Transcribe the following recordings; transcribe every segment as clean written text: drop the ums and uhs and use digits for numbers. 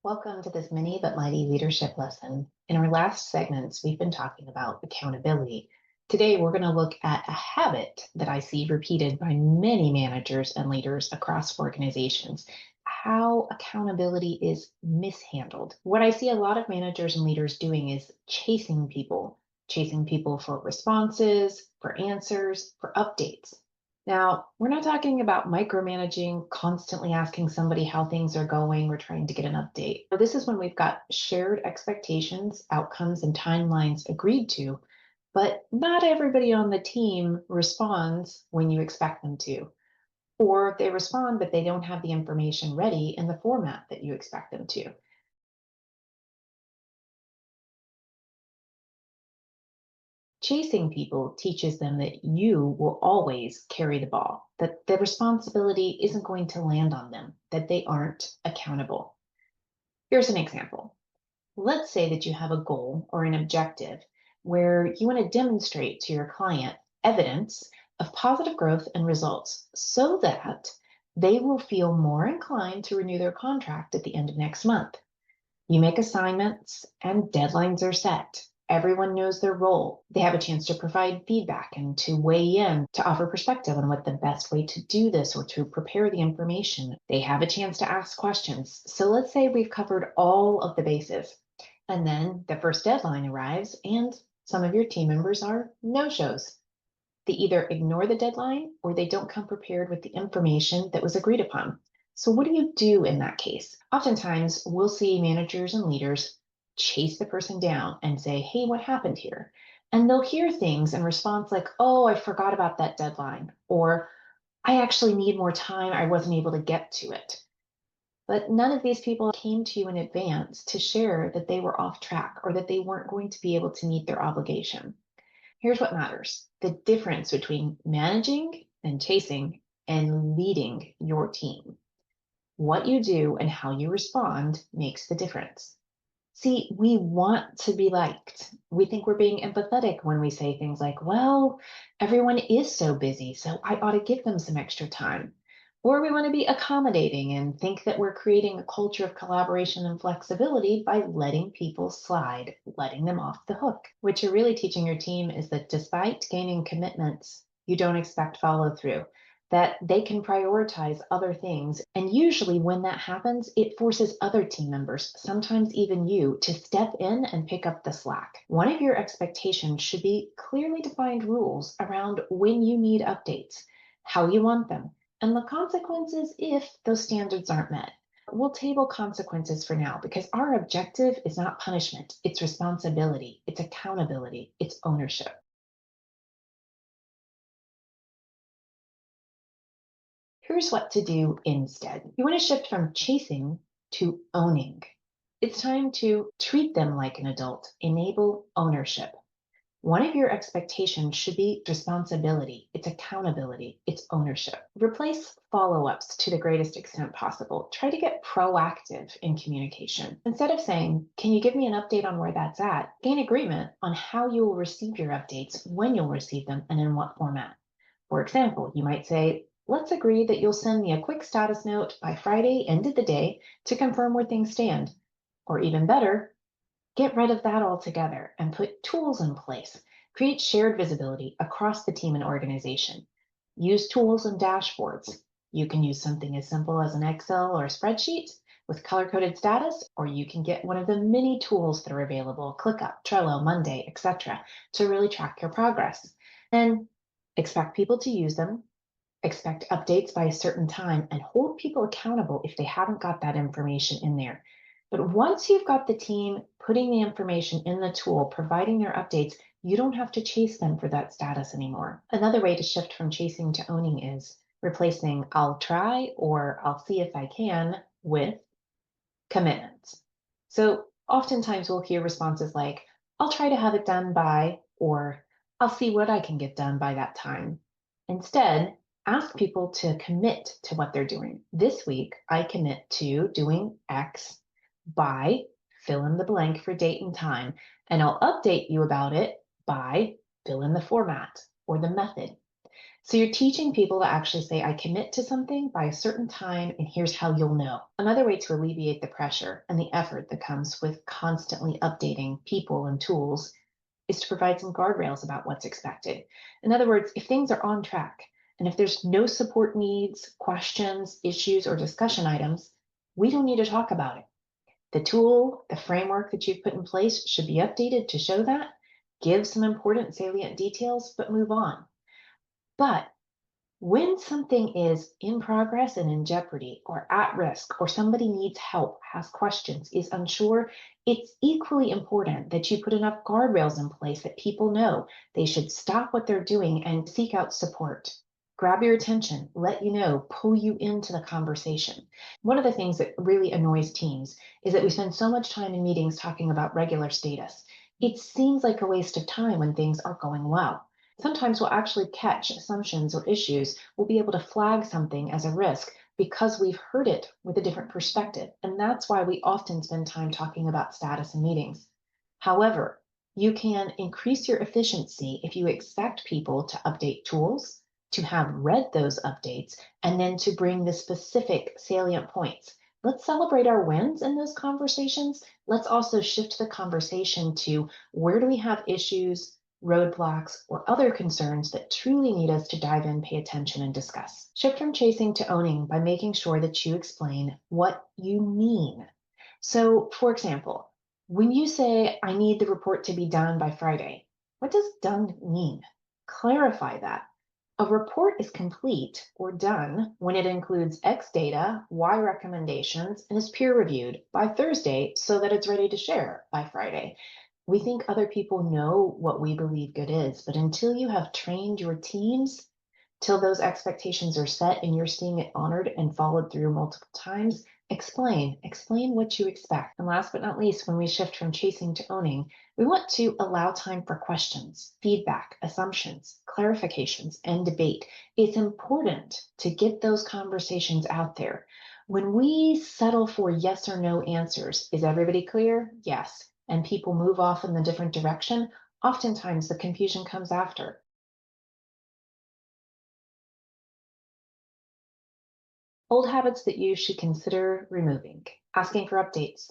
Welcome to this mini but mighty leadership lesson. In our last segments, we've been talking about accountability. Today, we're going to look at a habit that I see repeated by many managers and leaders across organizations: how accountability is mishandled. What I see a lot of managers and leaders doing is chasing people for responses, for answers, for updates. Now, we're not talking about micromanaging, constantly asking somebody how things are going or trying to get an update. So this is when we've got shared expectations, outcomes, and timelines agreed to, but not everybody on the team responds when you expect them to. Or they respond, but they don't have the information ready in the format that you expect them to. Chasing people teaches them that you will always carry the ball, that the responsibility isn't going to land on them, that they aren't accountable. Here's an example. Let's say that you have a goal or an objective where you want to demonstrate to your client evidence of positive growth and results so that they will feel more inclined to renew their contract at the end of next month. You make assignments and deadlines are set. Everyone knows their role. They have a chance to provide feedback and to weigh in, to offer perspective on what the best way to do this or to prepare the information. They have a chance to ask questions. So let's say we've covered all of the bases. And then the first deadline arrives and some of your team members are no-shows. They either ignore the deadline or they don't come prepared with the information that was agreed upon. So, what do you do in that case? Oftentimes, we'll see managers and leaders chase the person down and say, "Hey, what happened here?" And they'll hear things in response like, "Oh, I forgot about that deadline," or "I actually need more time. I wasn't able to get to it." But none of these people came to you in advance to share that they were off track or that they weren't going to be able to meet their obligation. Here's what matters: the difference between managing and chasing and leading your team. What you do and how you respond makes the difference. See, we want to be liked. We think we're being empathetic when we say things like, well, everyone is so busy, so I ought to give them some extra time. Or we want to be accommodating and think that we're creating a culture of collaboration and flexibility by letting people slide, letting them off the hook. What you're really teaching your team is that despite gaining commitments, you don't expect follow through, that they can prioritize other things. And usually, when that happens, it forces other team members, sometimes even you, to step in and pick up the slack. One of your expectations should be clearly defined rules around when you need updates, how you want them, and the consequences if those standards aren't met. We'll table consequences for now because our objective is not punishment, it's responsibility, it's accountability, it's ownership. Here's what to do instead. You want to shift from chasing to owning. It's time to treat them like an adult, enable ownership. One of your expectations should be responsibility, it's accountability, it's ownership. Replace follow ups to the greatest extent possible. Try to get proactive in communication. Instead of saying, "Can you give me an update on where that's at?" gain agreement on how you will receive your updates, when you'll receive them, and in what format. For example, you might say, "Let's agree that you'll send me a quick status note by Friday, end of the day, to confirm where things stand." Or even better, get rid of that altogether and put tools in place. Create shared visibility across the team and organization. Use tools and dashboards. You can use something as simple as an Excel or a spreadsheet with color coded status, or you can get one of the many tools that are available: ClickUp, Trello, Monday, etc., to really track your progress. And expect people to use them, expect updates by a certain time, and hold people accountable if they haven't got that information in there. But once you've got the team putting the information in the tool, providing their updates, you don't have to chase them for that status anymore. Another way to shift from chasing to owning is replacing "I'll try" or "I'll see if I can" with commitments. So oftentimes we'll hear responses like, "I'll try to have it done by," or "I'll see what I can get done by that time." Instead, ask people to commit to what they're doing. This week, I commit to doing X by fill in the blank for date and time, and I'll update you about it by fill in the format or the method. So you're teaching people to actually say, I commit to something by a certain time, and here's how you'll know. Another way to alleviate the pressure and the effort that comes with constantly updating people and tools is to provide some guardrails about what's expected. In other words, if things are on track and if there's no support needs, questions, issues, or discussion items, we don't need to talk about it. The tool, the framework that you've put in place should be updated to show that, give some important salient details, but move on. But when something is in progress and in jeopardy or at risk, or somebody needs help, has questions, is unsure, it's equally important that you put enough guardrails in place that people know they should stop what they're doing and seek out support. Grab your attention, let you know, pull you into the conversation. One of the things that really annoys teams is that we spend so much time in meetings talking about regular status. It seems like a waste of time when things are going well. Sometimes we'll actually catch assumptions or issues. We'll be able to flag something as a risk because we've heard it with a different perspective. And that's why we often spend time talking about status in meetings. However, you can increase your efficiency if you expect people to update tools, to have read those updates, and then to bring the specific salient points. Let's celebrate our wins in those conversations. Let's also shift the conversation to where do we have issues, roadblocks, or other concerns that truly need us to dive in, pay attention, and discuss. Shift from chasing to owning by making sure that you explain what you mean. So, for example, when you say, I need the report to be done by Friday, what does done mean? Clarify that. A report is complete or done when it includes X data, Y recommendations, and is peer reviewed by Thursday so that it's ready to share by Friday. We think other people know what we believe good is, but until you have trained your teams, till those expectations are set and you're seeing it honored and followed through multiple times, explain what you expect. And last but not least, when we shift from chasing to owning, we want to allow time for questions, feedback, assumptions, clarifications, and debate. It's important to get those conversations out there. When we settle for yes or no answers, is everybody clear? Yes. And people move off in the different direction, oftentimes the confusion comes after. Old habits that you should consider removing: asking for updates,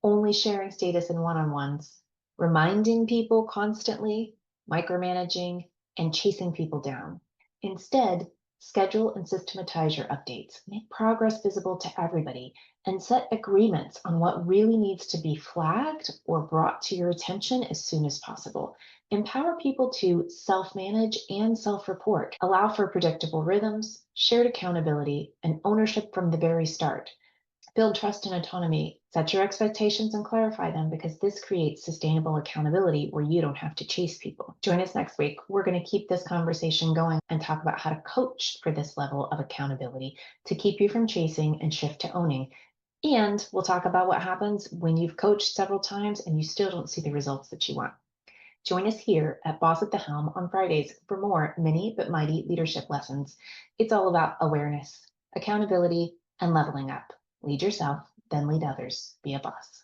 only sharing status in one-on-ones, reminding people constantly, micromanaging, and chasing people down. Instead, schedule and systematize your updates. Make progress visible to everybody and set agreements on what really needs to be flagged or brought to your attention as soon as possible. Empower people to self-manage and self-report. Allow for predictable rhythms, shared accountability, and ownership from the very start. Build trust and autonomy. Set your expectations and clarify them, because this creates sustainable accountability where you don't have to chase people. Join us next week. We're going to keep this conversation going and talk about how to coach for this level of accountability to keep you from chasing and shift to owning. And we'll talk about what happens when you've coached several times and you still don't see the results that you want. Join us here at Boss at the Helm on Fridays for more mini but mighty leadership lessons. It's all about awareness, accountability, and leveling up. Lead yourself, then lead others. Be a boss.